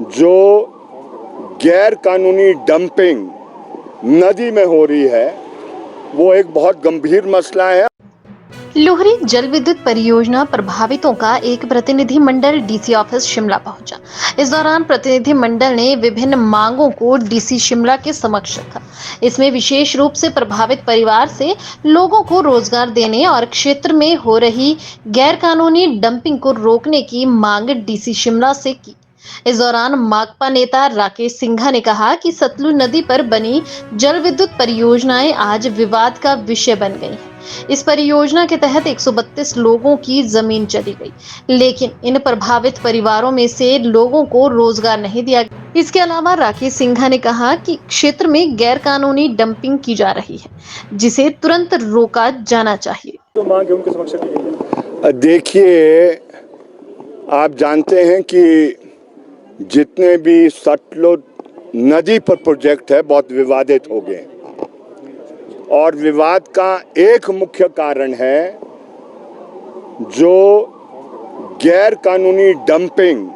जो गैर कानूनी डंपिंग नदी में हो रही है वो एक बहुत गंभीर मसला है। लोहरी जल विद्युत परियोजना प्रभावितों का एक प्रतिनिधिमंडल डीसी ऑफिस शिमला पहुंचा। इस दौरान प्रतिनिधिमंडल ने विभिन्न मांगों को डीसी शिमला के समक्ष रखा। इसमें विशेष रूप से प्रभावित परिवार से लोगों को रोजगार देने और क्षेत्र में हो रही गैर कानूनी डंपिंग को रोकने की मांग डीसी शिमला से की। इस दौरान माकपा नेता राकेश सिंघा ने कहा कि सतलुज नदी पर बनी जल विद्युत परियोजनाएं आज विवाद का विषय बन गई हैं। इस परियोजना के तहत 132 लोगों की जमीन चली गई, लेकिन इन प्रभावित परिवारों में से लोगों को रोजगार नहीं दिया गया। इसके अलावा राकेश सिंघा ने कहा कि क्षेत्र में गैर कानूनी डंपिंग की जा रही है, जिसे तुरंत रोका जाना चाहिए। तो मांग उनके समक्ष रखी गई है। देखिए, आप जानते हैं कि जितने भी सतलुज नदी पर प्रोजेक्ट है बहुत विवादित हो गए और विवाद का एक मुख्य कारण है जो गैर कानूनी डंपिंग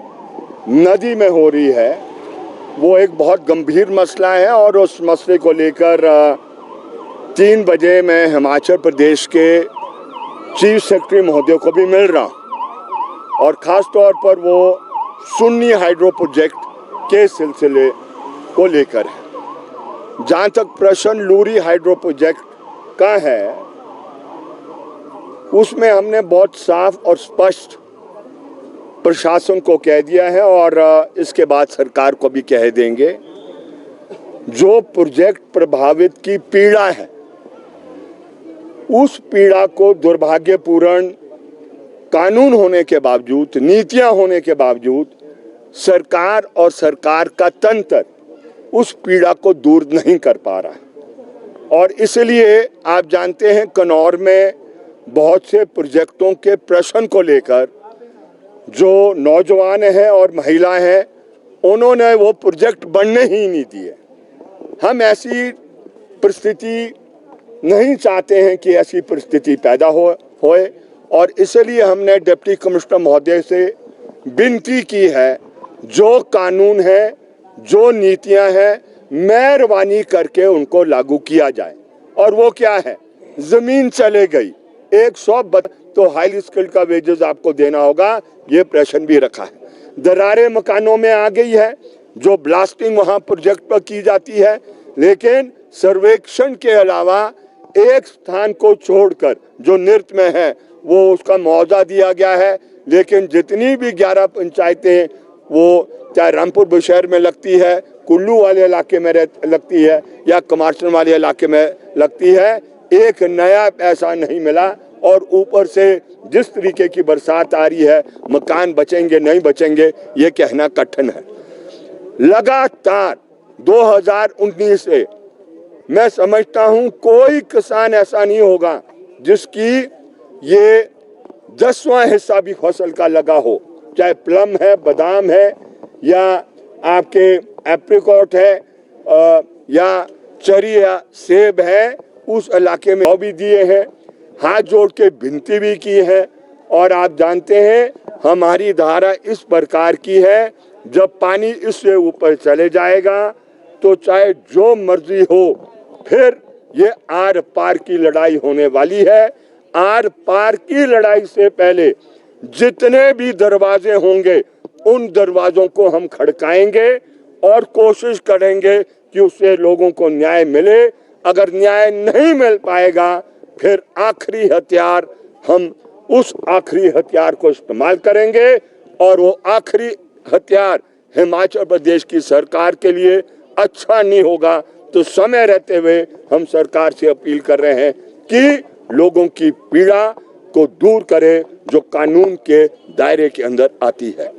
नदी में हो रही है वो एक बहुत गंभीर मसला है। और उस मसले को लेकर 3 बजे मैं हिमाचल प्रदेश के चीफ सेक्रेटरी महोदय को भी मिल रहा हूँ और ख़ास तौर पर वो सुन्नी हाइड्रो प्रोजेक्ट के सिलसिले को लेकर है। जहाँ तक प्रश्न लूरी हाइड्रो प्रोजेक्ट का है उसमें हमने बहुत साफ और स्पष्ट प्रशासन को कह दिया है और इसके बाद सरकार को भी कह देंगे, जो प्रोजेक्ट प्रभावित की पीड़ा है उस पीड़ा को दुर्भाग्यपूर्ण कानून होने के बावजूद, नीतियां होने के बावजूद सरकार और सरकार का तंत्र उस पीड़ा को दूर नहीं कर पा रहा है। और इसलिए आप जानते हैं कन्नौर में बहुत से प्रोजेक्टों के प्रश्न को लेकर जो नौजवान हैं और महिलाएं हैं उन्होंने वो प्रोजेक्ट बनने ही नहीं दिए। हम ऐसी परिस्थिति नहीं चाहते हैं कि ऐसी परिस्थिति पैदा होए और इसलिए हमने डिप्टी कमिश्नर महोदय से विनती की है, जो कानून है, जो नीतियां हैं, मेहरबानी करके उनको लागू किया जाए। और वो क्या है, जमीन चले गई 100 तो हाईली स्किल्ड का वेजेस आपको देना होगा, ये प्रश्न भी रखा है। दरारें मकानों में आ गई है, जो ब्लास्टिंग वहां प्रोजेक्ट पर की जाती है, लेकिन सर्वेक्षण के अलावा एक स्थान को छोड़कर जो नृत्य में है वो उसका मुआवजा दिया गया है। लेकिन जितनी भी 11 पंचायतें वो चाहे रामपुर बुशहर में लगती है, कुल्लू वाले इलाके में लगती है या कमार्शन वाले इलाके में लगती है, एक नया पैसा नहीं मिला। और ऊपर से जिस तरीके की बरसात आ रही है, मकान बचेंगे नहीं बचेंगे ये कहना कठिन है। लगातार 2019 से मैं समझता हूं कोई किसान ऐसा नहीं होगा जिसकी ये 10वां हिस्सा भी फसल का लगा हो, चाहे प्लम है, बादाम है या आपके एप्रिकॉट है या चरी या सेब है, उस इलाके में भी दिए हैं, हाथ जोड़ के विनती भी की है। और आप जानते हैं हमारी धारा इस प्रकार की है, जब पानी इससे ऊपर चले जाएगा तो चाहे जो मर्जी हो, फिर ये आर पार की लड़ाई होने वाली है। आर पार की लड़ाई से पहले जितने भी दरवाजे होंगे उन दरवाजों को हम खड़काएंगे और कोशिश करेंगे कि उससे लोगों को न्याय मिले। अगर न्याय नहीं मिल पाएगा फिर आखिरी हथियार, हम उस आखिरी हथियार को इस्तेमाल करेंगे और वो आखिरी हथियार हिमाचल प्रदेश की सरकार के लिए अच्छा नहीं होगा। तो समय रहते हुए हम सरकार से अपील कर रहे हैं कि लोगों की पीड़ा को दूर करें जो कानून के दायरे के अंदर आती है।